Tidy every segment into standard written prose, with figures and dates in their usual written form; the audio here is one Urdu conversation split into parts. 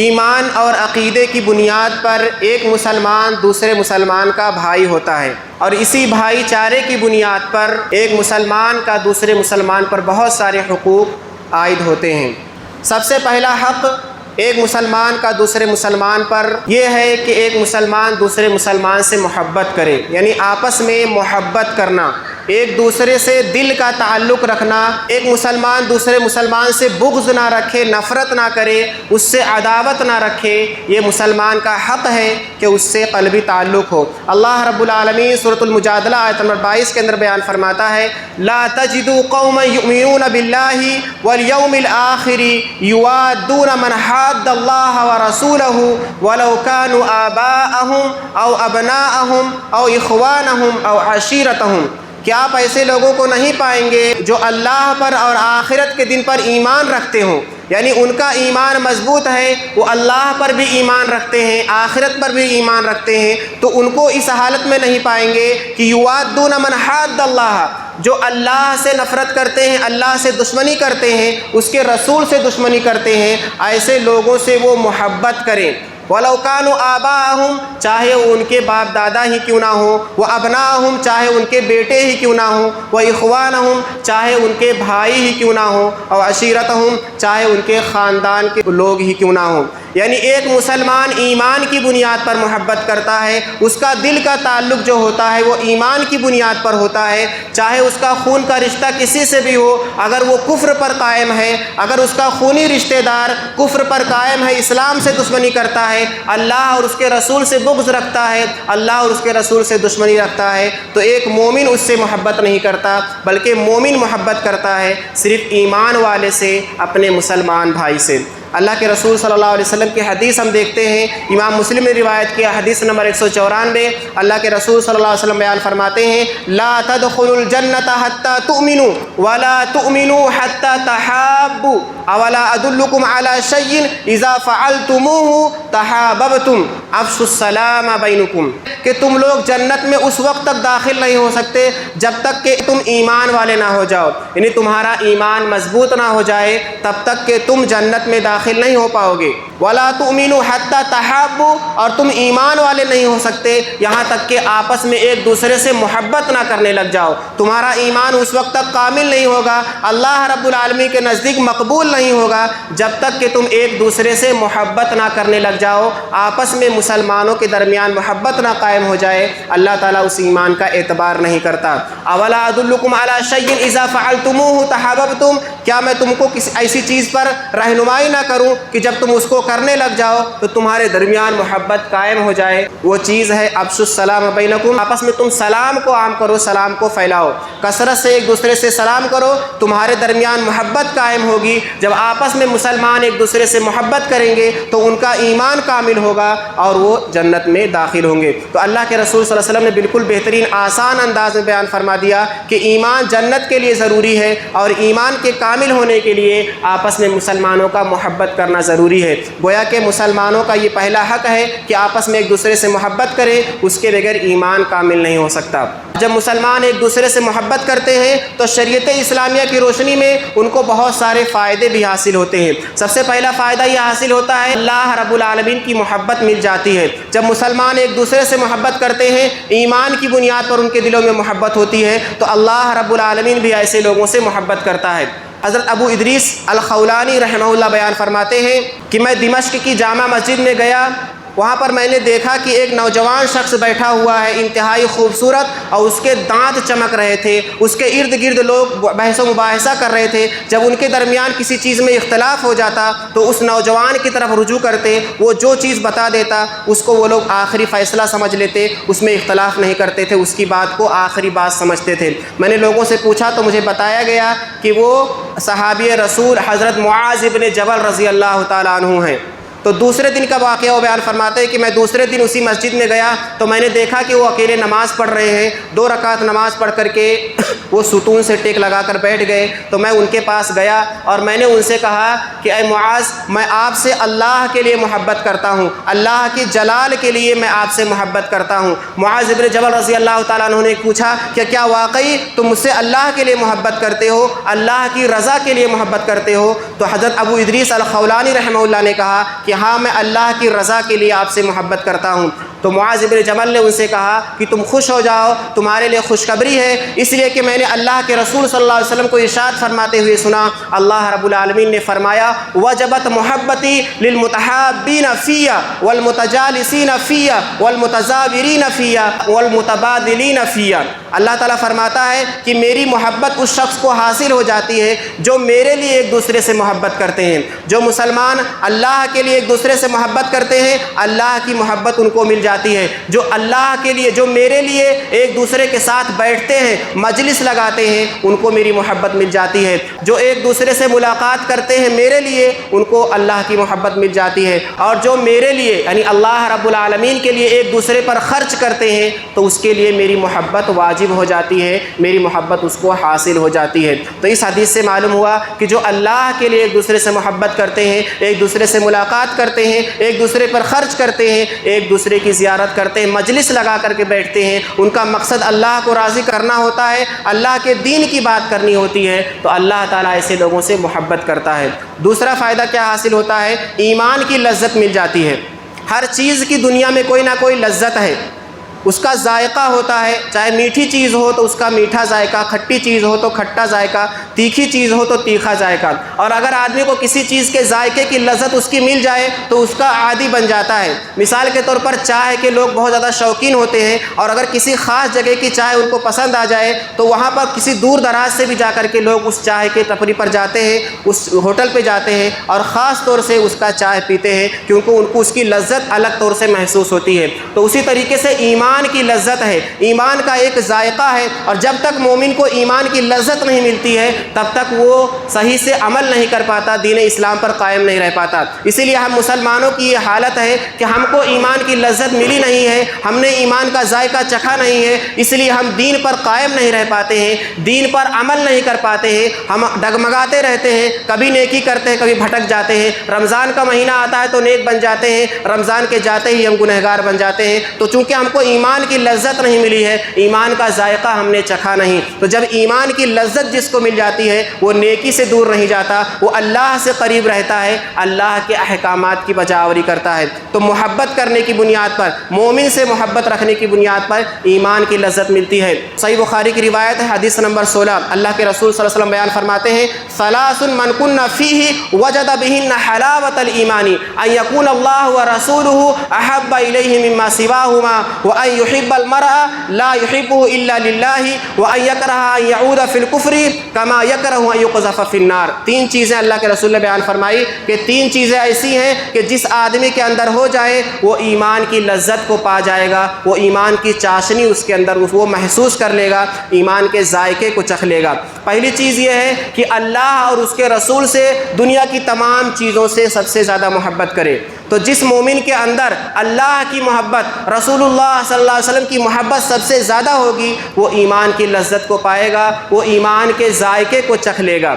ایمان اور عقیدے کی بنیاد پر ایک مسلمان دوسرے مسلمان کا بھائی ہوتا ہے، اور اسی بھائی چارے کی بنیاد پر ایک مسلمان کا دوسرے مسلمان پر بہت سارے حقوق عائد ہوتے ہیں۔ سب سے پہلا حق ایک مسلمان کا دوسرے مسلمان پر یہ ہے کہ ایک مسلمان دوسرے مسلمان سے محبت کرے، یعنی آپس میں محبت کرنا، ایک دوسرے سے دل کا تعلق رکھنا، ایک مسلمان دوسرے مسلمان سے بغض نہ رکھے، نفرت نہ کرے، اس سے عداوت نہ رکھے، یہ مسلمان کا حق ہے کہ اس سے قلبی تعلق ہو۔ اللہ رب العالمین سورۃ المجادلہ آیت نمبر 22 کے اندر بیان فرماتا ہے، لا تجدوا قوما یؤمنون باللہ والیوم الآخر یوادون من حاد اللہ ورسولہ ولو كانوا آباءهم او ابناءهم او اخوانهم او عشیرتهم۔ کیا آپ ایسے لوگوں کو نہیں پائیں گے جو اللہ پر اور آخرت کے دن پر ایمان رکھتے ہوں، یعنی ان کا ایمان مضبوط ہے، وہ اللہ پر بھی ایمان رکھتے ہیں، آخرت پر بھی ایمان رکھتے ہیں، تو ان کو اس حالت میں نہیں پائیں گے کہ یوادون من حاد اللہ، جو اللہ سے نفرت کرتے ہیں، اللہ سے دشمنی کرتے ہیں، اس کے رسول سے دشمنی کرتے ہیں، ایسے لوگوں سے وہ محبت کریں۔ وَلَوْ كَانُوا آبَاءَهُمْ، چاہے وہ ان کے باپ دادا ہی کیوں نہ ہوں، وَأَبْنَاءَهُمْ، چاہے ان کے بیٹے ہی کیوں نہ ہوں، وَإِخْوَانَهُمْ، چاہے ان کے بھائی ہی کیوں نہ ہوں، اور عشیرتہم، چاہے ان کے خاندان کے لوگ ہی کیوں نہ ہوں۔ یعنی ایک مسلمان ایمان کی بنیاد پر محبت کرتا ہے، اس کا دل کا تعلق جو ہوتا ہے وہ ایمان کی بنیاد پر ہوتا ہے، چاہے اس کا خون کا رشتہ کسی سے بھی ہو، اگر وہ کفر پر قائم ہے، اگر اس کا خونی رشتہ دار کفر پر قائم ہے، اسلام سے دشمنی کرتا ہے، اللہ اور اس کے رسول سے بغض رکھتا ہے، اللہ اور اس کے رسول سے دشمنی رکھتا ہے، تو ایک مومن اس سے محبت نہیں کرتا، بلکہ مومن محبت کرتا ہے صرف ایمان والے سے، اپنے مسلمان بھائی سے۔ اللہ کے رسول صلی اللہ علیہ وسلم کی حدیث ہم دیکھتے ہیں، امام مسلم نے روایت کیا، حدیث نمبر 194، اللہ کے رسول صلی اللہ علیہ وسلم بیان فرماتے ہیں، لا تدخلوا الجنة حتى تؤمنوا ولا تؤمنوا حتى تحابوا اولا ادلكم على شيء اذا فعلتموه تحاببتم افشوا السلام بينكم، کہ تم لوگ جنت میں اس وقت تک داخل نہیں ہو سکتے جب تک کہ تم ایمان والے نہ ہو جاؤ، یعنی تمہارا ایمان مضبوط نہ ہو جائے تب تک کہ تم جنت میں داخل نہیں ہو پاؤ گے۔ وَلَا تُؤْمِنُوا حَتَّى تَحَابُّوا، اور تم ایمان والے نہیں ہو سکتے یہاں تک کہ آپس میں ایک دوسرے سے محبت نہ کرنے لگ جاؤ۔ تمہارا ایمان اس وقت تک کامل نہیں ہوگا، اللہ رب العالمین کے نزدیک مقبول نہیں ہوگا جب تک کہ تم ایک دوسرے سے محبت نہ کرنے لگ جاؤ، آپس میں مسلمانوں کے درمیان محبت نہ قائم ہو جائے، اللہ تعالیٰ اس ایمان کا اعتبار نہیں کرتا۔ اولا ادلکم علی شیء اذا فعلتموہ تحاببتم، کیا میں تم کو کسی ایسی چیز پر رہنمائی نہ کروں کہ جب تم اس کو کرنے لگ جاؤ تو تمہارے درمیان محبت قائم ہو جائے؟ وہ چیز ہے افشوا السلام بینکم، آپس میں تم سلام کو عام کرو، سلام کو پھیلاؤ، کثرت سے ایک دوسرے سے سلام کرو، تمہارے درمیان محبت قائم ہوگی۔ جب آپس میں مسلمان ایک دوسرے سے محبت کریں گے تو ان کا ایمان کامل ہوگا اور وہ جنت میں داخل ہوں گے۔ تو اللہ کے رسول صلی اللہ علیہ وسلم نے بالکل بہترین آسان انداز میں بیان فرما دیا کہ ایمان جنت کے لیے ضروری ہے، اور ایمان کے کامل ہونے کے لیے آپس میں مسلمانوں کا محبت کرنا ضروری ہے۔ گویا کہ مسلمانوں کا یہ پہلا حق ہے کہ آپس میں ایک دوسرے سے محبت کریں، اس کے بغیر ایمان کامل نہیں ہو سکتا۔ جب مسلمان ایک دوسرے سے محبت کرتے ہیں تو شریعت اسلامیہ کی روشنی میں ان کو بہت سارے فائدے بھی حاصل ہوتے ہیں۔ سب سے پہلا فائدہ یہ حاصل ہوتا ہے، اللہ رب العالمین کی محبت مل جاتی ہے۔ جب مسلمان ایک دوسرے سے محبت کرتے ہیں، ایمان کی بنیاد پر ان کے دلوں میں محبت ہوتی ہے، تو اللہ رب العالمین بھی ایسے لوگوں سے محبت کرتا ہے۔ حضرت ابو ادریس الخولانی رحمہ اللہ بیان فرماتے ہیں کہ میں دمشق کی جامع مسجد میں گیا، وہاں پر میں نے دیکھا کہ ایک نوجوان شخص بیٹھا ہوا ہے، انتہائی خوبصورت، اور اس کے دانت چمک رہے تھے، اس کے ارد گرد لوگ بحث و مباحثہ کر رہے تھے۔ جب ان کے درمیان کسی چیز میں اختلاف ہو جاتا تو اس نوجوان کی طرف رجوع کرتے، وہ جو چیز بتا دیتا اس کو وہ لوگ آخری فیصلہ سمجھ لیتے، اس میں اختلاف نہیں کرتے تھے، اس کی بات کو آخری بات سمجھتے تھے۔ میں نے لوگوں سے پوچھا تو مجھے بتایا گیا کہ وہ صحابی رسول حضرت معاذ ابن جبل رضی اللہ تعالیٰ عنہ ہیں۔ تو دوسرے دن کا واقعہ وہ بیان فرماتے ہیں کہ میں دوسرے دن اسی مسجد میں گیا تو میں نے دیکھا کہ وہ اکیلے نماز پڑھ رہے ہیں، 2 رکعت نماز پڑھ کر کے وہ ستون سے ٹیک لگا کر بیٹھ گئے۔ تو میں ان کے پاس گیا اور میں نے ان سے کہا کہ اے معاذ، میں آپ سے اللہ کے لیے محبت کرتا ہوں، اللہ کی جلال کے لیے میں آپ سے محبت کرتا ہوں۔ معاذ بن جبل رضی اللہ تعالیٰ عنہ نے پوچھا کہ کیا واقعی تم مجھ سے اللہ کے لیے محبت کرتے ہو، اللہ کی رضا کے لیے محبت کرتے ہو؟ تو حضرت ابو ادریس الخولانی رحمہ اللہ نے کہا کہ ہاں، میں اللہ کی رضا کے لیے آپ سے محبت کرتا ہوں۔ تو معاذ بن جبل نے ان سے کہا کہ تم خوش ہو جاؤ، تمہارے لیے خوشخبری ہے، اس لیے کہ میں نے اللہ کے رسول صلی اللہ علیہ وسلم کو ارشاد فرماتے ہوئے سنا، اللہ رب العالمین نے فرمایا وجبت محبتی للمتحابین فیا والمتجالسین فیا والمتزاورین فیا والمتبادلین فیا۔ اللہ تعالیٰ فرماتا ہے کہ میری محبت اس شخص کو حاصل ہو جاتی ہے جو میرے لیے ایک دوسرے سے محبت کرتے ہیں۔ جو مسلمان اللہ کے لیے ایک دوسرے سے محبت کرتے ہیں، اللہ کی محبت ان کو مل جاتی ہے۔ جو اللہ کے لیے، جو میرے لیے ایک دوسرے کے ساتھ بیٹھتے ہیں، مجلس لگاتے ہیں، ان کو میری محبت مل جاتی ہے۔ جو ایک دوسرے سے ملاقات کرتے ہیں میرے لیے، ان کو اللہ کی محبت مل جاتی ہے۔ اور جو میرے لیے یعنی اللہ رب العالمین کے لیے ایک دوسرے پر خرچ کرتے ہیں تو اس کے لیے میری محبت واجب ہو جاتی ہے، میری محبت اس کو حاصل ہو جاتی ہے۔ تو اس حدیث سے معلوم ہوا کہ جو اللہ کے لیے ایک دوسرے سے محبت کرتے ہیں، ایک دوسرے سے ملاقات کرتے ہیں، ایک دوسرے پر خرچ کرتے ہیں، ایک دوسرے کی زیارت کرتے ہیں، مجلس لگا کر کے بیٹھتے ہیں، ان کا مقصد اللہ کو راضی کرنا ہوتا ہے، اللہ کے دین کی بات کرنی ہوتی ہے، تو اللہ تعالیٰ ایسے لوگوں سے محبت کرتا ہے۔ دوسرا فائدہ کیا حاصل ہوتا ہے؟ ایمان کی لذت مل جاتی ہے۔ ہر چیز کی دنیا میں کوئی نہ کوئی لذت ہے، اس کا ذائقہ ہوتا ہے، چاہے میٹھی چیز ہو تو اس کا میٹھا ذائقہ، کھٹی چیز ہو تو کھٹا ذائقہ، تیکھی چیز ہو تو تیکھا ذائقہ۔ اور اگر آدمی کو کسی چیز کے ذائقے کی لذت اس کی مل جائے تو اس کا عادی بن جاتا ہے۔ مثال کے طور پر چائے کے لوگ بہت زیادہ شوقین ہوتے ہیں، اور اگر کسی خاص جگہ کی چائے ان کو پسند آ جائے تو وہاں پر کسی دور دراز سے بھی جا کر کے لوگ اس چائے کے ٹپری پر جاتے ہیں، اس ہوٹل پہ جاتے ہیں اور خاص طور سے اس کا چائے پیتے ہیں، کیونکہ ان کو اس کی لذت الگ طور سے محسوس ہوتی ہے۔ تو اسی طریقے سے ایمان کی لذت ہے، ایمان کا ایک ذائقہ ہے، اور جب تک مومن کو ایمان کی لذت نہیں ملتی ہے تب تک وہ صحیح سے عمل نہیں کر پاتا، دین اسلام پر قائم نہیں رہ پاتا۔ اسی لیے ہم مسلمانوں کی یہ حالت ہے کہ ہم کو ایمان کی لذت ملی نہیں ہے، ہم نے ایمان کا ذائقہ چکھا نہیں ہے، اس لیے ہم دین پر قائم نہیں رہ پاتے ہیں، دین پر عمل نہیں کر پاتے ہیں، ہم ڈگمگاتے رہتے ہیں، کبھی نیکی کرتے ہیں کبھی بھٹک جاتے ہیں۔ رمضان کا مہینہ آتا ہے تو نیک بن جاتے ہیں، رمضان کے جاتے ہی ہم گنہگار بن جاتے ہیں۔ تو چونکہ ہم کو ایمان کی لذت نہیں ملی ہے، ایمان کا ذائقہ ہم نے چکھا نہیں، تو جب ایمان کی لذت جس کو مل جاتی ہے وہ نیکی سے دور نہیں جاتا، وہ اللہ سے قریب رہتا ہے، اللہ کے احکامات کی بجاوری کرتا ہے۔ تو محبت کرنے کی بنیاد پر، مومن سے محبت رکھنے کی بنیاد پر ایمان کی لذت ملتی ہے۔ صحیح بخاری کی روایت ہے، حدیث نمبر 16، اللہ کے رسول صلی اللہ علیہ وسلم بیان فرماتے ہیں ثلاث من کن فیہ وجد بہن حلاوۃ الایمان ان یکون اللہ ورسولہ احب الیہ مما سواہما وان یحب المرء لا يحبه الا للہ وان یکرہ ان یعود فی الکفر کما یکرہ ان یقذف فی النار۔ تین چیزیں اللہ کے رسول نے بیان فرمائی کہ تین چیزیں ایسی ہیں کہ جس آدمی کے اندر ہو جائے وہ ایمان کی لذت کو پا جائے گا، وہ ایمان کی چاشنی اس کے اندر وہ محسوس کر لے گا، ایمان کے ذائقے کو چکھ لے گا۔ پہلی چیز یہ ہے کہ اللہ اور اس کے رسول سے دنیا کی تمام چیزوں سے سب سے زیادہ محبت کرے۔ تو جس مومن کے اندر اللہ کی محبت، رسول اللہ صلی اللہ علیہ وسلم کی محبت سب سے زیادہ ہوگی، وہ ایمان کی لذت کو پائے گا، وہ ایمان کے ذائقے کو چکھ لے گا۔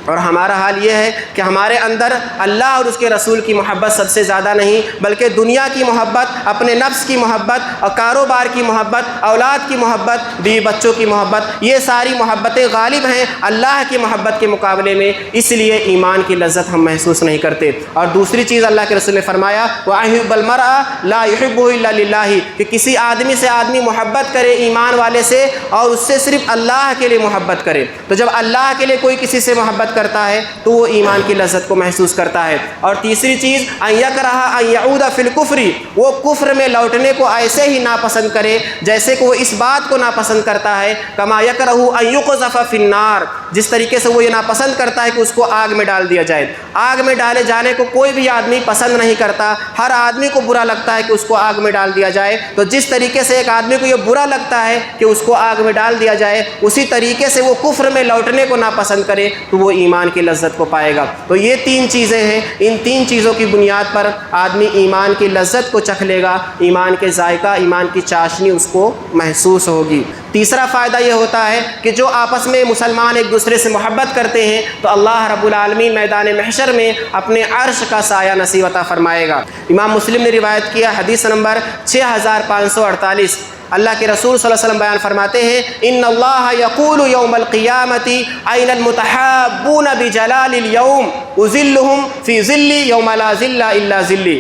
اور ہمارا حال یہ ہے کہ ہمارے اندر اللہ اور اس کے رسول کی محبت سب سے زیادہ نہیں، بلکہ دنیا کی محبت، اپنے نفس کی محبت، اور کاروبار کی محبت، اولاد کی محبت، بیوی بچوں کی محبت، یہ ساری محبتیں غالب ہیں اللہ کی محبت کے مقابلے میں، اس لیے ایمان کی لذت ہم محسوس نہیں کرتے۔ اور دوسری چیز اللہ کے رسول نے فرمایا وَأَحِبَّ الْمَرْءَ لَا يُحِبُّهُ إِلَّا لِلَّهِ، کہ کسی آدمی سے آدمی محبت کرے ایمان والے سے، اور اس سے صرف اللہ کے لیے محبت کرے۔ تو جب اللہ کے لیے کوئی کسی سے محبت کرتا ہے تو وہ ایمان کی لذت کو محسوس کرتا ہے۔ اور تیسری چیز ان یکرہ ان یعود فی الکفر، وہ کفر میں لوٹنے کو ایسے ہی ناپسند کرے جیسے کہ وہ اس بات کو ناپسند کرتا ہے کما یکرہ ان یقذف فی النار، جس طریقے سے وہ یہ ناپسند کرتا ہے کہ اس کو آگ میں ڈال دیا جائے۔ آگ میں ڈالے جانے کو کوئی بھی آدمی پسند نہیں کرتا، ہر آدمی کو برا لگتا ہے کہ اس کو آگ میں ڈال دیا جائے۔ تو جس طریقے سے ایک آدمی کو یہ برا لگتا ہے کہ اس کو آگ میں ڈال دیا جائے، اسی طریقے سے وہ کفر میں لوٹنے کو ناپسند کرے تو وہ ایمان کی لذت کو پائے گا۔ تو یہ 3 چیزیں ہیں، ان 3 چیزوں کی بنیاد پر آدمی ایمان کی لذت کو چکھ لے گا، ایمان کے ذائقہ، ایمان کی چاشنی اس کو محسوس ہوگی۔ تیسرا فائدہ یہ ہوتا ہے کہ جو آپس میں مسلمان ایک دوسرے سے محبت کرتے ہیں تو اللہ رب العالمین میدان محشر میں اپنے عرش کا سایہ نصیب عطا فرمائے گا۔ امام مسلم نے روایت کیا حدیث نمبر 6548، اللہ کے رسول صلی اللہ علیہ وسلم بیان فرماتے ہیں ان اللہ یقول یوم القیامت این المتحابون بجلال اليوم اذلهم فی ظلی یوم لا ظل الا ظلی۔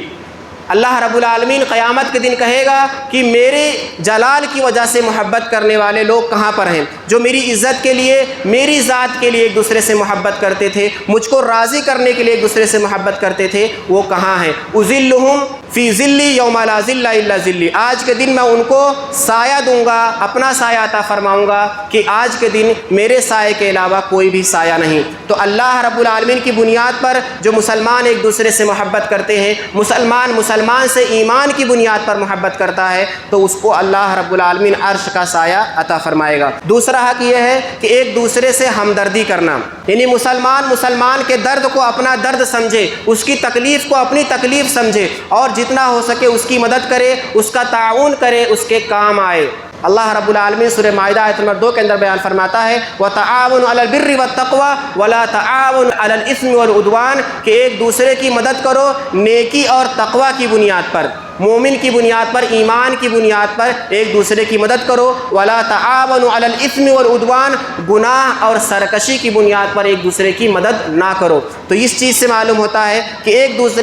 اللہ رب العالمین قیامت کے دن کہے گا کہ میرے جلال کی وجہ سے محبت کرنے والے لوگ کہاں پر ہیں، جو میری عزت کے لیے، میری ذات کے لیے ایک دوسرے سے محبت کرتے تھے، مجھ کو راضی کرنے کے لیے ایک دوسرے سے محبت کرتے تھے، وہ کہاں ہیں؟ اذلهم فی ظلی یوم لا ظل الا ظلی۔ آج کے دن میں ان کو سایہ دوں گا، اپنا سایہ عطا فرماؤں گا کہ آج کے دن میرے سائے کے علاوہ کوئی بھی سایہ نہیں۔ تو اللہ رب العالمین کی بنیاد پر جو مسلمان ایک دوسرے سے محبت کرتے ہیں، مسلمان سے ایمان کی بنیاد پر محبت کرتا ہے تو اس کو اللہ رب العالمین عرش کا سایہ عطا فرمائے گا۔ دوسرا حق یہ ہے کہ ایک دوسرے سے ہمدردی کرنا، یعنی مسلمان کے درد کو اپنا درد سمجھے، اس کی تکلیف کو اپنی تکلیف سمجھے اور جتنا ہو سکے اس کی مدد کرے، اس کا تعاون کرے، اس کے کام آئے۔ اللہ رب العالمین سورہ مائدہ آیت نمبر 2 کے اندر بیان فرماتا ہے وَتَعَاوَنُوا عَلَى الْبِرِّ وَالتَّقْوَى وَلَا تَعَاوَنُوا عَلَى الْإِثْمِ وَالْعُدْوَانِ، کہ ایک دوسرے کی مدد کرو نیکی اور تقوی کی بنیاد پر، مومن کی بنیاد پر، ایمان کی بنیاد پر ایک دوسرے کی مدد کرو۔ وَلَا تَعَاوَنُوا عَلَى الْإِثْمِ وَالْعُدْوَانِ، گناہ اور سرکشی کی بنیاد پر ایک دوسرے کی مدد نہ کرو۔ تو اس چیز سے معلوم ہوتا ہے کہ ایک دوسرے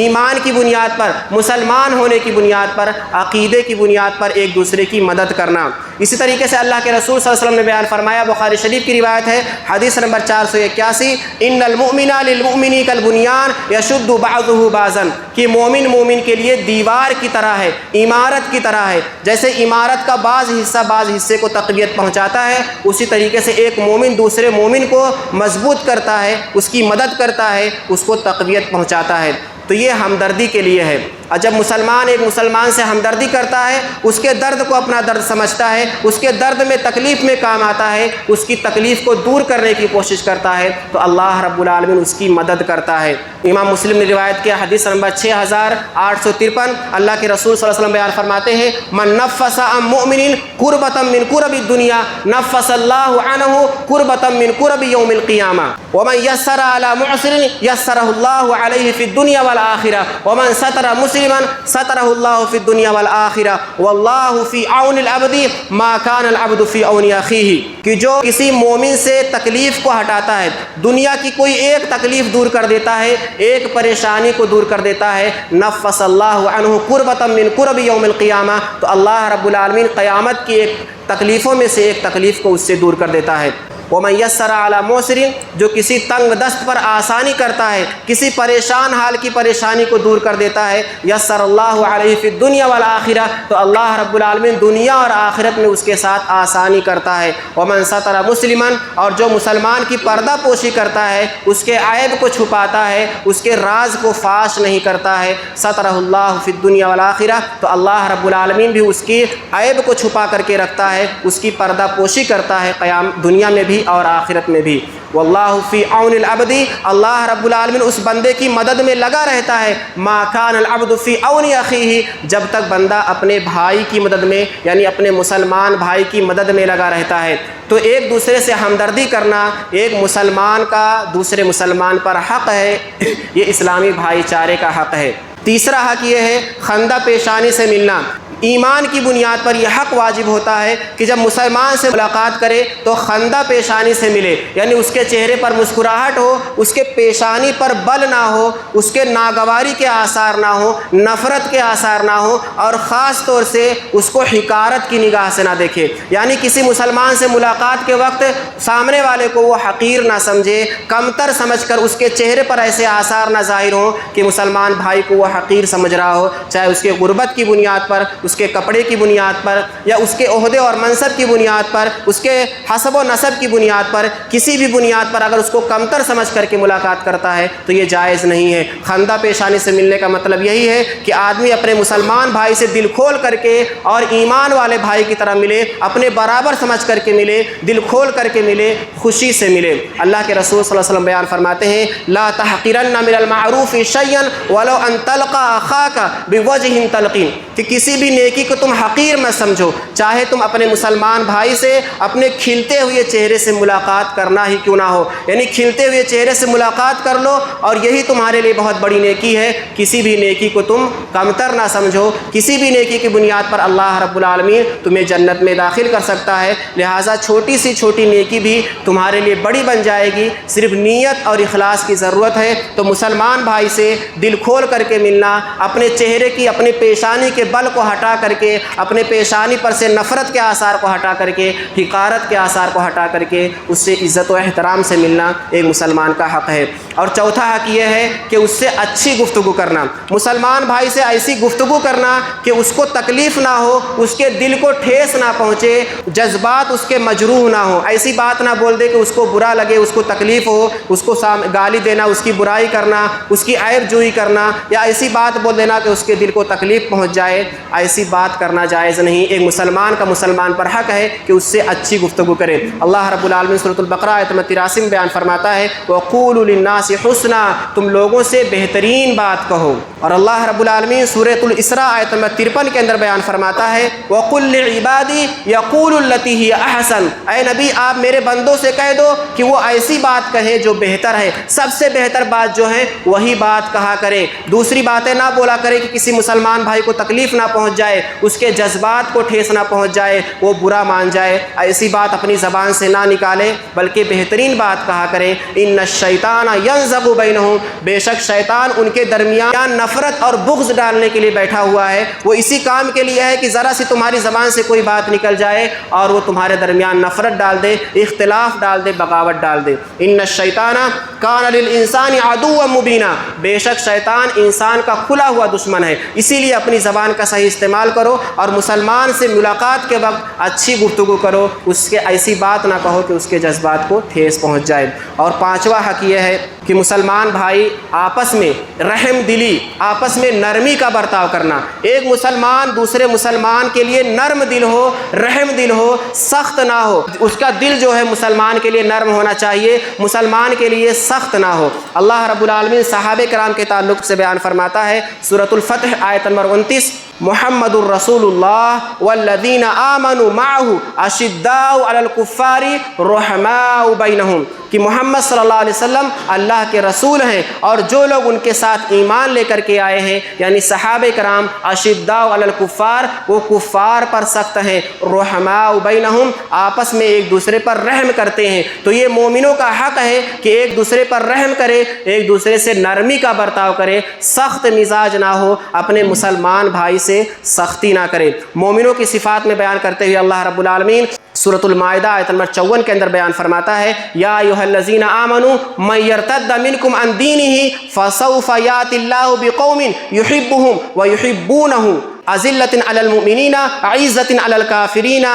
ایمان کی بنیاد پر، مسلمان ہونے کی بنیاد پر، عقیدے کی بنیاد پر ایک دوسرے کی مدد کرنا۔ اسی طریقے سے اللہ کے رسول صلی اللہ علیہ وسلم نے بیان فرمایا، بخاری شریف کی روایت ہے حدیث نمبر 481، ان المؤمن للمؤمن کالبنیان یشد بعضه بعضا، کہ مومن کے لیے دیوار کی طرح ہے، عمارت کی طرح ہے، جیسے عمارت کا بعض حصے کو تقویت پہنچاتا ہے، اسی طریقے سے ایک مومن دوسرے مومن کو مضبوط کرتا ہے، اس کی مدد کرتا ہے، اس کو تقویت پہنچاتا ہے۔ تو یہ ہمدردی کے لیے ہے، اور جب مسلمان ایک مسلمان سے ہمدردی کرتا ہے، اس کے درد کو اپنا درد سمجھتا ہے، اس کے درد میں تکلیف میں کام آتا ہے، اس کی تکلیف کو دور کرنے کی کوشش کرتا ہے، تو اللہ رب العالمین اس کی مدد کرتا ہے۔ امام مسلم نے روایت کیا حدیث نمبر 6853، اللہ کے رسول صلی اللہ علیہ وسلم بیان فرماتے ہیں من نفس عن مؤمن کربۃ من کرب الدنیا نفس اللہ عنہ کربۃ من کرب یوم القیامہ ومن یسر علی معسر یسرہ اللہ علیہ فی الدنیا والآخرہ ومن ستر مسلما سترہ اللہ فی الدنیا والآخرہ واللہ فی عون العبد ما کان العبد فی عون اخیہ، کہ جو کسی مومن سے تکلیف کو ہٹاتا ہے، دنیا کی کوئی ایک تکلیف دور کر دیتا ہے، ایک پریشانی کو دور کر دیتا ہے، نفس اللہ عنہ کربۃ من کرب یوم القیامہ، تو اللہ رب العالمین قیامت کی ایک تکلیفوں میں سے ایک تکلیف کو اس سے دور کر دیتا ہے۔ وَمَن يَسَّرَ عَلَى مُعْسِرٍ، جو کسی تنگ دست پر آسانی کرتا ہے، کسی پریشان حال کی پریشانی کو دور کر دیتا ہے، یسر اللہ علیہ فی الدنیا والآخرہ، تو اللہ رب العالمین دنیا اور آخرت میں اس کے ساتھ آسانی کرتا ہے۔ وَمَن سَتَرَ مُسْلِمًا، اور جو مسلمان کی پردہ پوشی کرتا ہے، اس کے عیب کو چھپاتا ہے، اس کے راز کو فاش نہیں کرتا ہے، سَتَرَہ اللہ فی الدنیا والآخرہ، تو اللہ رب العالمین بھی اس کی عیب کو چھپا کر کے رکھتا ہے، اس کی پردہ پوشی کرتا ہے قیام دنیا میں بھی اور آخرت میں بھی۔ واللہ فی عون العبد، اللہ رب العالمین اس بندے کی مدد میں لگا رہتا ہے، ما کان العبد فی عون اخیہ، جب تک بندہ اپنے بھائی کی مدد میں، یعنی اپنے مسلمان بھائی کی مدد میں لگا رہتا ہے۔ تو ایک دوسرے سے ہمدردی کرنا ایک مسلمان کا دوسرے مسلمان پر حق ہے، یہ اسلامی بھائی چارے کا حق ہے۔ تیسرا حق یہ ہے خندہ پیشانی سے ملنا۔ ایمان کی بنیاد پر یہ حق واجب ہوتا ہے کہ جب مسلمان سے ملاقات کرے تو خندہ پیشانی سے ملے، یعنی اس کے چہرے پر مسکراہٹ ہو، اس کے پیشانی پر بل نہ ہو، اس کے ناگواری کے آثار نہ ہو، نفرت کے آثار نہ ہو، اور خاص طور سے اس کو حقارت کی نگاہ سے نہ دیکھے، یعنی کسی مسلمان سے ملاقات کے وقت سامنے والے کو وہ حقیر نہ سمجھے، کمتر سمجھ کر اس کے چہرے پر ایسے آثار نہ ظاہر ہوں کہ مسلمان بھائی کو وہ حقیر سمجھ رہا ہو، چاہے اس کے غربت کی بنیاد پر، اس کے کپڑے کی بنیاد پر یا اس کے عہدے اور منصب کی بنیاد پر، اس کے حسب و نسب کی بنیاد پر، کسی بھی بنیاد پر اگر اس کو کمتر سمجھ کر کے ملاقات کرتا ہے تو یہ جائز نہیں ہے۔ خندہ پیشانی سے ملنے کا مطلب یہی ہے کہ آدمی اپنے مسلمان بھائی سے دل کھول کر کے اور ایمان والے بھائی کی طرح ملے، اپنے برابر سمجھ کر کے ملے، دل کھول کر کے ملے، خوشی سے ملے۔ اللہ کے رسول صلی اللہ علیہ وسلم بیان فرماتے ہیں لا تحقرن من المعروف شیئا ولو ان تلقى اخاك بوجه طلق، کہ کسی بھی نیکی کو تم حقیر مت سمجھو، چاہے تم اپنے مسلمان بھائی سے اپنے کھلتے ہوئے چہرے سے ملاقات کرنا ہی کیوں نہ ہو، یعنی کھلتے ہوئے چہرے سے ملاقات کر لو اور یہی تمہارے لیے بہت بڑی نیکی ہے۔ کسی بھی نیکی کو تم کمتر نہ سمجھو، کسی بھی نیکی کی بنیاد پر اللہ رب العالمین تمہیں جنت میں داخل کر سکتا ہے، لہٰذا چھوٹی سی چھوٹی نیکی بھی تمہارے لیے بڑی بن جائے گی، صرف نیت اور اخلاص کی ضرورت ہے۔ تو مسلمان بھائی سے دل کھول کر کے ملنا، اپنے چہرے کی، اپنے پیشانی کے بل کو ہٹا کر کے، اپنے پیشانی پر سے نفرت کے آثار کو ہٹا کر کے، حقارت کے آثار کو ہٹا کر کے اس سے عزت و احترام سے ملنا ایک مسلمان کا حق ہے۔ اور چوتھا حق یہ ہے کہ اس سے اچھی گفتگو کرنا، مسلمان بھائی سے ایسی گفتگو کرنا کہ اس کو تکلیف نہ ہو، اس کے دل کو ٹھیس نہ پہنچے، جذبات اس کے مجروح نہ ہو، ایسی بات نہ بول دے کہ اس کو برا لگے، اس کو تکلیف ہو، اس کو گالی دینا، اس کی برائی کرنا، اس کی عیب جوئی کرنا، یا ایسی بات بول دینا کہ اس کے دل کو تکلیف پہنچ جائے، ایسی بات کرنا جائز نہیں۔ ایک مسلمان کا مسلمان پر حق ہے کہ اس سے اچھی گفتگو کرے۔ اللہ رب العالمین سورۃ البقرہ آیت نمبر 83 میں بیان فرماتا ہے وَقُولُوا لِلنَّاسِ حُسْنًا، تم لوگوں سے بہترین بات کہو۔ اور اللہ رب العالمین سورۃ الاسراء آیت نمبر 53 کے اندر بیان فرماتا ہے وَقُلْ لِعِبَادِي يَقُولُوا الَّتِي هِيَ أَحْسَنُ، اے نبی آپ میرے بندوں سے کہہ دو کہ وہ ایسی بات کہیں جو بہتر ہے، سب سے بہتر بات جو ہے وہی بات کہا کرے، دوسری باتیں نہ بولا کرے کہ کسی مسلمان بھائی کو تکلیف نہ پہنچ جائے، اس کے جذبات کو ٹھیس نہ پہنچ جائے، وہ برا مان جائے، ایسی بات اپنی زبان سے نہ نکالے، بلکہ بہترین بات کہا کرے۔ ان الشیطان ینزغ بینہم، بے شک شیطان ان کے درمیان نفرت اور بغض ڈالنے کے لیے بیٹھا ہوا ہے، وہ اسی کام کے لیے ہے کہ ذرا سی تمہاری زبان سے کوئی بات نکل جائے اور وہ تمہارے درمیان نفرت ڈال دے، اختلاف ڈال دے، بغاوت ڈال دے۔ ان الشیطان کان للانسان عدوا مبینا، بے شک شیطان انسان کا کھلا ہوا دشمن ہے، اسی لیے اپنی زبان کا صحیح استعمال کرو اور مسلمان سے ملاقات کے وقت اچھی گفتگو کرو، اس کے ایسی بات نہ کہو کہ اس کے جذبات کو ٹھیس پہنچ جائے۔ اور پانچواں حق یہ ہے کہ مسلمان بھائی آپس میں رحم دلی، آپس میں نرمی کا برتاؤ کرنا، ایک مسلمان دوسرے مسلمان کے لیے نرم دل ہو، رحم دل ہو، سخت نہ ہو، اس کا دل جو ہے مسلمان کے لیے نرم ہونا چاہیے، مسلمان کے لیے سخت نہ ہو۔ اللہ رب العالمین صحابہ کرام کے تعلق سے بیان فرماتا ہے سورۃ الفتح آیت نمبر 29 محمد الرسول اللہ والذین آمنوا معه اشداء علی الکفار رحماء بینہم، کہ محمد صلی اللہ علیہ وسلم اللہ کے رسول ہیں اور جو لوگ ان کے ساتھ ایمان لے کر کے آئے ہیں یعنی صحابہ کرام، اشداء علی الکفار، وہ کفار پر سخت ہیں، رحماء بینہم، آپس میں ایک دوسرے پر رحم کرتے ہیں۔ تو یہ مومنوں کا حق ہے کہ ایک دوسرے پر رحم کرے، ایک دوسرے سے نرمی کا برتاؤ کرے، سخت مزاج نہ ہو، اپنے مسلمان بھائی سے سختی نہ کرے۔ مومنوں کی صفات میں بیان کرتے ہوئے اللہ رب العالمین سورۃ المائدہ آیت نمبر 54 کے اندر بیان فرماتا ہے یا ایھا الذین آمنوا من یرتد منکم عن دینہ فسوف یأتی اللہ بقوم یحبهم ویحبونہ اذلۃ علی المؤمنین عزۃ علی الکافرین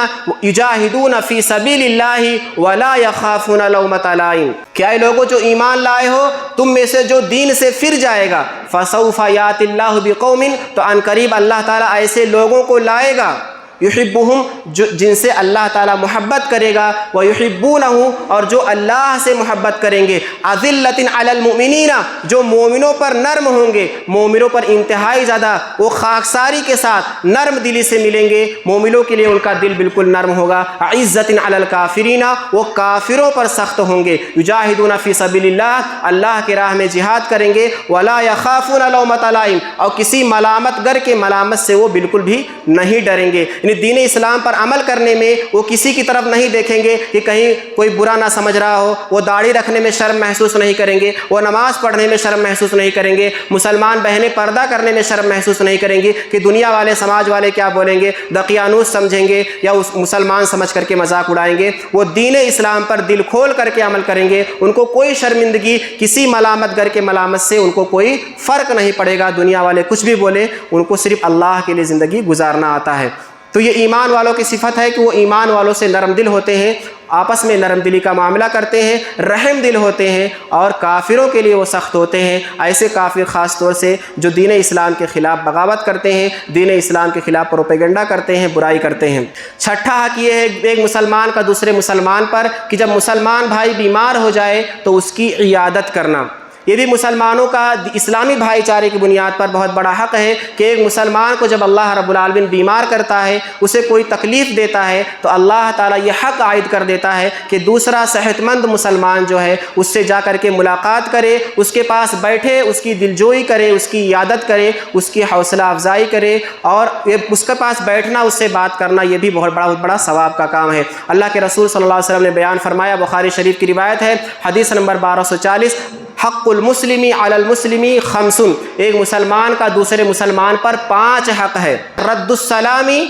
یجاہدون فی سبیل اللہ ولا یخافون لومۃ لائم، کہ اے لوگوں جو ایمان لائے ہو، تم میں سے جو دین سے پھر جائے گا، فسوف یأتی اللہ بقوم، تو ان قریب اللہ تعالیٰ ایسے لوگوں کو لائے گا، یحبہم، جن سے اللہ تعالیٰ محبت کرے گا، ویحبونہ، اور جو اللہ سے محبت کریں گے، اذلۃ علی المؤمنین، جو مومنوں پر نرم ہوں گے، مومنوں پر انتہائی زیادہ وہ خاکساری کے ساتھ نرم دلی سے ملیں گے، مومنوں کے لیے ان کا دل بالکل نرم ہوگا، عزۃ علی الکافرین، وہ کافروں پر سخت ہوں گے، یجاہدون فی سبیل اللہ، اللہ کے راہ میں جہاد کریں گے، ولا یخافون لومۃ لائم، اور کسی ملامت گر کے ملامت سے وہ بالکل بھی نہیں ڈریں گے۔ یعنی دین اسلام پر عمل کرنے میں وہ کسی کی طرف نہیں دیکھیں گے کہ کہیں کوئی برا نہ سمجھ رہا ہو، وہ داڑھی رکھنے میں شرم محسوس نہیں کریں گے، وہ نماز پڑھنے میں شرم محسوس نہیں کریں گے، مسلمان بہنیں پردہ کرنے میں شرم محسوس نہیں کریں گی کہ دنیا والے سماج والے کیا بولیں گے، دقیانوس سمجھیں گے یا اس مسلمان سمجھ کر کے مذاق اڑائیں گے۔ وہ دین اسلام پر دل کھول کر کے عمل کریں گے، ان کو کوئی شرمندگی، کسی ملامت گر کے ملامت سے ان کو کوئی فرق نہیں پڑے گا، دنیا والے کچھ بھی بولے، ان کو صرف اللہ کے لیے زندگی گزارنا آتا ہے۔ تو یہ ایمان والوں کی صفت ہے کہ وہ ایمان والوں سے نرم دل ہوتے ہیں، آپس میں نرم دلی کا معاملہ کرتے ہیں، رحم دل ہوتے ہیں، اور کافروں کے لیے وہ سخت ہوتے ہیں۔ ایسے کافر خاص طور سے جو دین اسلام کے خلاف بغاوت کرتے ہیں، دین اسلام کے خلاف پروپیگنڈا کرتے ہیں، برائی کرتے ہیں۔ چھٹا حق یہ ہے ایک مسلمان کا دوسرے مسلمان پر کہ جب مسلمان بھائی بیمار ہو جائے تو اس کی عیادت کرنا۔ یہ بھی مسلمانوں کا اسلامی بھائی چارے کی بنیاد پر بہت بڑا حق ہے کہ ایک مسلمان کو جب اللہ رب العالمین بیمار کرتا ہے، اسے کوئی تکلیف دیتا ہے، تو اللہ تعالیٰ یہ حق عائد کر دیتا ہے کہ دوسرا صحت مند مسلمان جو ہے اس سے جا کر کے ملاقات کرے، اس کے پاس بیٹھے، اس کی دلجوئی کرے، اس کی عیادت کرے، اس کی حوصلہ افزائی کرے، اور اس کے پاس بیٹھنا، اس سے بات کرنا، یہ بھی بہت بڑا ثواب کا کام ہے۔ اللہ کے رسول صلی اللہ علیہ وسلم نے بیان فرمایا، بخاری شریف کی روایت ہے، حدیث نمبر 1240، حق المسلمی علی المسلمی خمس، ایک مسلمان کا دوسرے مسلمان پر 5 حق ہے۔ رد السلامی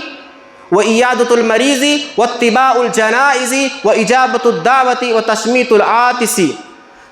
وعیادۃ المریض واتباع الجنائز واجابۃ الدعوۃ وتشمیت العاطس۔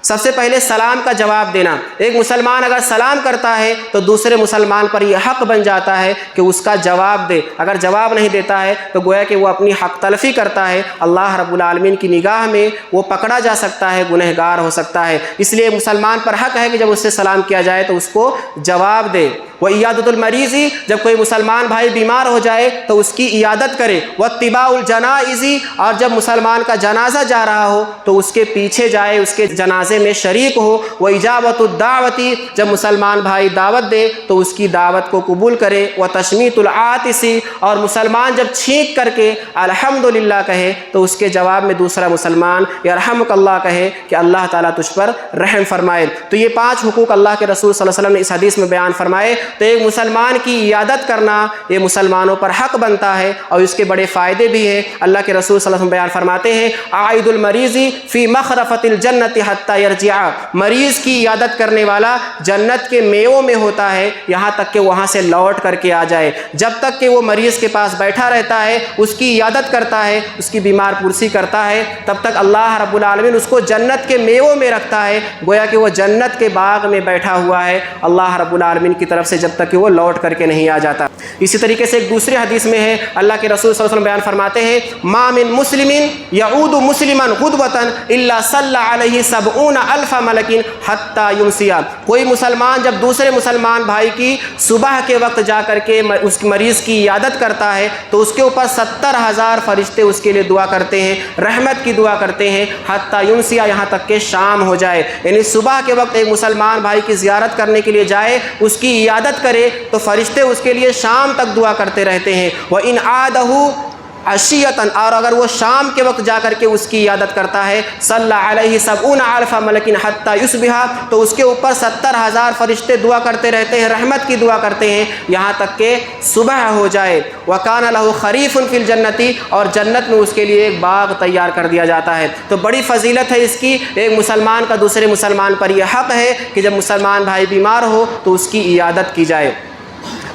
سب سے پہلے سلام کا جواب دینا۔ ایک مسلمان اگر سلام کرتا ہے تو دوسرے مسلمان پر یہ حق بن جاتا ہے کہ اس کا جواب دے۔ اگر جواب نہیں دیتا ہے تو گویا کہ وہ اپنی حق تلفی کرتا ہے، اللہ رب العالمین کی نگاہ میں وہ پکڑا جا سکتا ہے، گنہگار ہو سکتا ہے۔ اس لیے مسلمان پر حق ہے کہ جب اس سے سلام کیا جائے تو اس کو جواب دے۔ وعیادۃ المریض، جب کوئی مسلمان بھائی بیمار ہو جائے تو اس کی عیادت کرے۔ واتباع الجنائز، اور جب مسلمان کا جنازہ جا رہا ہو تو اس کے پیچھے جائے، اس کے جنازے میں شریک ہو۔ واجابۃ الدعوۃ، جب مسلمان بھائی دعوت دے تو اس کی دعوت کو قبول کرے۔ وتشمیت العاطس، اور مسلمان جب چھینک کر کے الحمدللہ کہے تو اس کے جواب میں دوسرا مسلمان یرحمک اللہ کہے کہ اللہ تعالیٰ تجھ پر رحم فرمائے۔ تو یہ 5 حقوق اللہ کے رسول صلی اللہ علیہ وسلم نے اس حدیث میں بیان فرمائے۔ تو ایک مسلمان کی عیادت کرنا یہ مسلمانوں پر حق بنتا ہے، اور اس کے بڑے فائدے بھی ہیں۔ اللہ کے رسول صلی اللہ علیہ وسلم بیان فرماتے ہیں، عائد المریض فی مخرفۃ الجنۃ حتی یرجع، مریض کی عیادت کرنے والا جنت کے میووں میں ہوتا ہے یہاں تک کہ وہاں سے لوٹ کر کے آ جائے۔ جب تک کہ وہ مریض کے پاس بیٹھا رہتا ہے، اس کی عیادت کرتا ہے، اس کی بیمار پرسی کرتا ہے، تب تک اللہ رب العالمین اس کو جنت کے میووں میں رکھتا ہے، گویا کہ وہ جنت کے باغ میں بیٹھا ہوا ہے اللہ رب العالمین کی طرف سے، جب تک کہ وہ لوٹ کر کے نہیں آ جاتا۔ اسی طریقے سے ایک دوسری حدیث میں ہے، اللہ کے رسول صلی اللہ علیہ وسلم بیان فرماتے ہیں، ما من مسلم یعود مسلما غدوۃ الا صلی علیہ 70,000 ملک حتی یمسی، کوئی مسلمان جب دوسرے مسلمان بھائی کی صبح کے وقت جا کر کے اس مریض کی عیادت کرتا ہے تو اس کے اوپر 70,000 فرشتے اس کے لیے دعا کرتے ہیں، رحمت کی دعا کرتے ہیں، حتی یمسی، یہاں تک کہ شام ہو جائے۔ یعنی صبح کے وقت ایک مسلمان بھائی کی زیارت کرنے کے لیے جائے، اس کی عیادت کرے تو فرشتے اس کے لیے شام تک دعا کرتے رہتے ہیں۔ وَإِنْ عَادَهُ عشیۃً، اور اگر وہ شام کے وقت جا کر کے اس کی عیادت کرتا ہے، صلی علیہ 70,000 ملک حتی یصبح، تو اس کے اوپر 70,000 فرشتے دعا کرتے رہتے ہیں، رحمت کی دعا کرتے ہیں یہاں تک کہ صبح ہو جائے۔ وَكَانَ لَهُ خَرِيفٌ فِي الْجَنَّةِ، اور جنت میں اس کے لیے ایک باغ تیار کر دیا جاتا ہے۔ تو بڑی فضیلت ہے اس کی، ایک مسلمان کا دوسرے مسلمان پر یہ حق ہے کہ جب مسلمان بھائی بیمار ہو تو اس کی عیادت کی جائے۔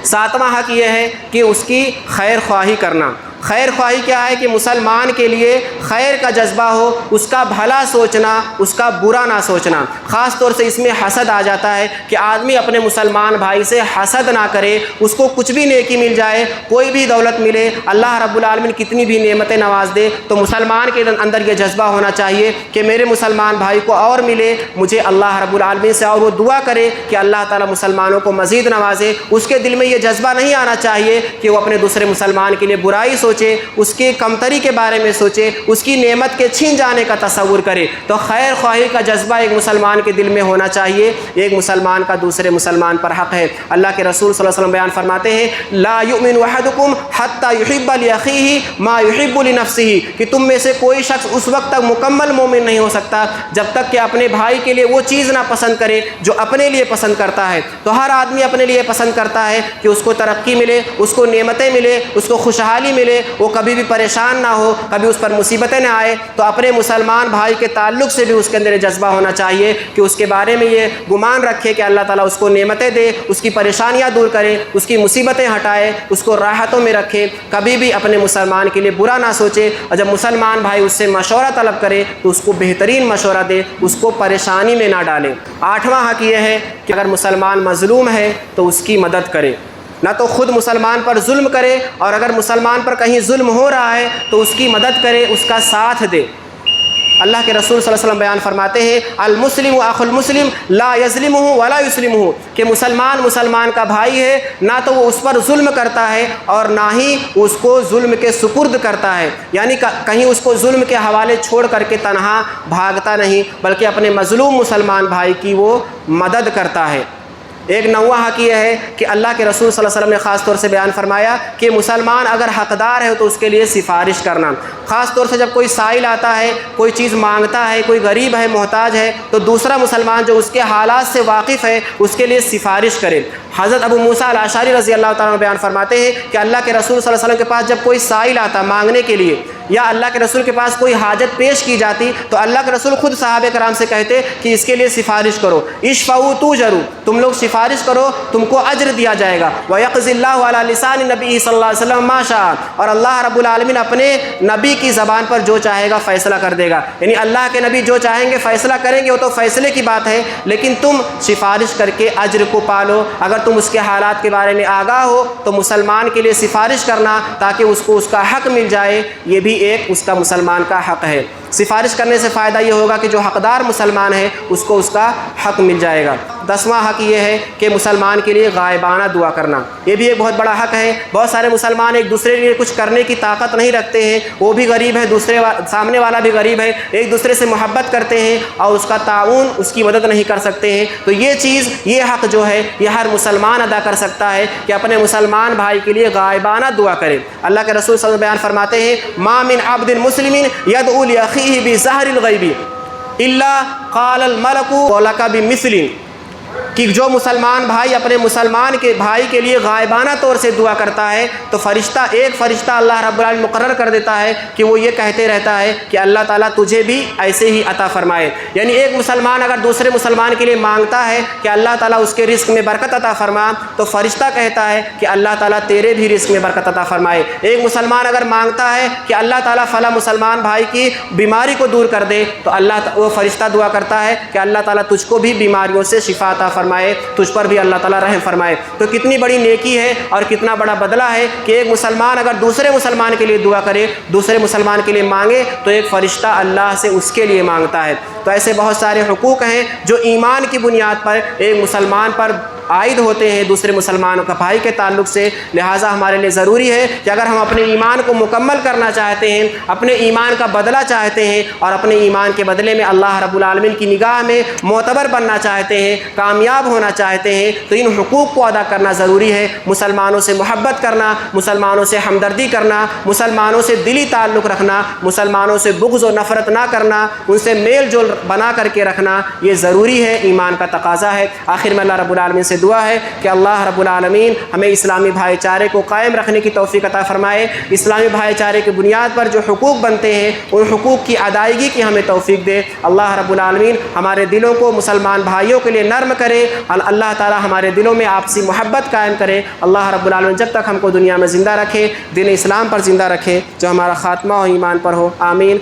7واں حق یہ ہے کہ اس کی خیر خواہی کرنا۔ خیر خواہی کیا ہے کہ مسلمان کے لیے خیر کا جذبہ ہو، اس کا بھلا سوچنا، اس کا برا نہ سوچنا۔ خاص طور سے اس میں حسد آ جاتا ہے کہ آدمی اپنے مسلمان بھائی سے حسد نہ کرے، اس کو کچھ بھی نیکی مل جائے، کوئی بھی دولت ملے، اللہ رب العالمین کتنی بھی نعمتیں نواز دے، تو مسلمان کے اندر یہ جذبہ ہونا چاہیے کہ میرے مسلمان بھائی کو اور ملے، مجھے اللہ رب العالمین سے، اور وہ دعا کرے کہ اللہ تعالیٰ مسلمانوں کو مزید نوازے۔ اس کے دل میں یہ جذبہ نہیں آنا چاہیے کہ وہ اپنے دوسرے مسلمان کے لیے برائی سوچے، سوچے، اس کی کمتری کے بارے میں سوچے، اس کی نعمت کے چھین جانے کا تصور کرے۔ تو خیر خواہی کا جذبہ ایک مسلمان کے دل میں ہونا چاہیے۔ ایک مسلمان کا دوسرے مسلمان پر حق ہے۔ اللہ کے رسول صلی اللہ علیہ وسلم بیان فرماتے ہیں لا یؤمن احدکم حتی یحب لاخیہ ما یحب لنفسہ، کہ تم میں سے کوئی شخص اس وقت تک مکمل مومن نہیں ہو سکتا جب تک کہ اپنے بھائی کے لیے وہ چیز نہ پسند کرے جو اپنے لیے پسند کرتا ہے۔ تو ہر آدمی اپنے لیے پسند کرتا ہے کہ اس کو ترقی ملے، اس کو نعمتیں ملے، اس کو خوشحالی ملے، وہ کبھی بھی پریشان نہ ہو، کبھی اس پر مصیبتیں نہ آئے۔ تو اپنے مسلمان بھائی کے تعلق سے بھی اس کے اندر یہ جذبہ ہونا چاہیے کہ اس کے بارے میں یہ گمان رکھے کہ اللہ تعالیٰ اس کو نعمتیں دے، اس کی پریشانیاں دور کرے، اس کی مصیبتیں ہٹائے، اس کو راحتوں میں رکھے۔ کبھی بھی اپنے مسلمان کے لیے برا نہ سوچے، اور جب مسلمان بھائی اس سے مشورہ طلب کرے تو اس کو بہترین مشورہ دے، اس کو پریشانی میں نہ ڈالے۔ آٹھواں حق یہ ہے کہ اگر مسلمان مظلوم ہے تو اس کی مدد کرے، نہ تو خود مسلمان پر ظلم کرے، اور اگر مسلمان پر کہیں ظلم ہو رہا ہے تو اس کی مدد کرے، اس کا ساتھ دے۔ اللہ کے رسول صلی اللہ علیہ وسلم بیان فرماتے ہیں المسلم اخو المسلم لا یظلمہ ولا یسلمہ، کہ مسلمان کا بھائی ہے، نہ تو وہ اس پر ظلم کرتا ہے اور نہ ہی اس کو ظلم کے سپرد کرتا ہے، یعنی کہیں اس کو ظلم کے حوالے چھوڑ کر کے تنہا بھاگتا نہیں، بلکہ اپنے مظلوم مسلمان بھائی کی وہ مدد کرتا ہے۔ ایک نواں حق یہ ہے کہ اللہ کے رسول صلی اللہ علیہ وسلم نے خاص طور سے بیان فرمایا کہ مسلمان اگر حقدار ہے تو اس کے لیے سفارش کرنا، خاص طور سے جب کوئی سائل آتا ہے، کوئی چیز مانگتا ہے، کوئی غریب ہے، محتاج ہے، تو دوسرا مسلمان جو اس کے حالات سے واقف ہے اس کے لیے سفارش کرے۔ حضرت ابو موسیٰ الاشعری رضی اللہ تعالیٰ عنہ بیان فرماتے ہیں کہ اللہ کے رسول صلی اللہ علیہ وسلم کے پاس جب کوئی سائل آتا مانگنے کے لیے، یا اللہ کے رسول کے پاس کوئی حاجت پیش کی جاتی، تو اللہ کے رسول خود صحابہ کرام سے کہتے کہ اس کے لیے سفارش کرو، اشفعوا تؤجروا، تم لوگ سفارش کرو تم کو اجر دیا جائے گا، وَيَقْضِ اللَّهُ عَلَى لِسَانِ نَبِيِّهِ صلی اللہ علیہ وسلم مَا شَاءَ، اور اللہ رب العالمین اپنے نبی کی زبان پر جو چاہے گا فیصلہ کر دے گا، یعنی اللہ کے نبی جو چاہیں گے فیصلہ کریں گے، وہ تو فیصلے کی بات ہے، لیکن تم سفارش کر کے اجر کو پالو۔ اگر تم اس کے حالات کے بارے میں آگاہ ہو تو مسلمان کے لیے سفارش کرنا تاکہ اس کو اس کا حق مل جائے، یہ بھی ایک اس کا مسلمان کا حق ہے۔ سفارش کرنے سے فائدہ یہ ہوگا کہ جو حقدار مسلمان ہے اس کو اس کا حق مل جائے گا۔ 10واں حق یہ ہے کہ مسلمان کے لیے غائبانہ دعا کرنا، یہ بھی ایک بہت بڑا حق ہے۔ بہت سارے مسلمان ایک دوسرے کے لیے کچھ کرنے کی طاقت نہیں رکھتے ہیں، وہ بھی غریب ہے، سامنے والا بھی غریب ہے، ایک دوسرے سے محبت کرتے ہیں اور اس کا تعاون، اس کی مدد نہیں کر سکتے ہیں۔ تو یہ چیز، یہ حق جو ہے یہ ہر مسلمان ادا کر سکتا ہے کہ اپنے مسلمان بھائی کے لیے غائبانہ دعا کرے۔ اللہ کے رسول صلی اللہ علیہ وسلم بیان فرماتے ہیں ما من عبد مسلم يدعو لأخيه بظاہر الغیب الا قال الملک ولک بمثل، کہ جو مسلمان بھائی اپنے مسلمان کے بھائی کے لیے غائبانہ طور سے دعا کرتا ہے تو ایک فرشتہ اللہ رب العالمین مقرر کر دیتا ہے کہ وہ یہ کہتے رہتا ہے کہ اللہ تعالیٰ تجھے بھی ایسے ہی عطا فرمائے۔ یعنی ایک مسلمان اگر دوسرے مسلمان کے لیے مانگتا ہے کہ اللہ تعالیٰ اس کے رزق میں برکت عطا فرما، تو فرشتہ کہتا ہے کہ اللہ تعالیٰ تیرے بھی رزق میں برکت عطا فرمائے۔ ایک مسلمان اگر مانگتا ہے کہ اللہ تعالیٰ فلاں مسلمان بھائی کی بیماری کو دور کر دے، تو وہ فرشتہ دعا کرتا ہے کہ اللہ تعالیٰ تجھ کو بھی بیماریوں سے شفا عطا فرمائے، تجھ پر بھی اللہ تعالیٰ رحم فرمائے۔ تو کتنی بڑی نیکی ہے اور کتنا بڑا بدلہ ہے کہ ایک مسلمان اگر دوسرے مسلمان کے لیے دعا کرے، دوسرے مسلمان کے لیے مانگے، تو ایک فرشتہ اللہ سے اس کے لیے مانگتا ہے۔ تو ایسے بہت سارے حقوق ہیں جو ایمان کی بنیاد پر ایک مسلمان پر عائد ہوتے ہیں دوسرے مسلمانوں کا بھائی کے تعلق سے۔ لہٰذا ہمارے لیے ضروری ہے کہ اگر ہم اپنے ایمان کو مکمل کرنا چاہتے ہیں، اپنے ایمان کا بدلہ چاہتے ہیں اور اپنے ایمان کے بدلے میں اللہ رب العالمین کی نگاہ میں معتبر بننا چاہتے ہیں، کامیاب ہونا چاہتے ہیں، تو ان حقوق کو ادا کرنا ضروری ہے۔ مسلمانوں سے محبت کرنا، مسلمانوں سے ہمدردی کرنا، مسلمانوں سے دلی تعلق رکھنا، مسلمانوں سے بغض و نفرت نہ کرنا، ان سے میل جول بنا کر کے رکھنا، یہ ضروری ہے، ایمان کا تقاضا ہے۔ آخر میں اللہ رب العالمین سے دعا ہے کہ اللہ رب العالمین ہمیں اسلامی بھائی چارے کو قائم رکھنے کی توفیق عطا فرمائے، اسلامی بھائی چارے کی بنیاد پر جو حقوق بنتے ہیں ان حقوق کی ادائیگی کی ہمیں توفیق دے۔ اللہ رب العالمین ہمارے دلوں کو مسلمان بھائیوں کے لیے نرم کرے، اللہ تعالی ہمارے دلوں میں آپسی محبت قائم کرے۔ اللہ رب العالمین جب تک ہم کو دنیا میں زندہ رکھے، دین اسلام پر زندہ رکھے، جو ہمارا خاتمہ ہو ایمان پر ہو، آمین۔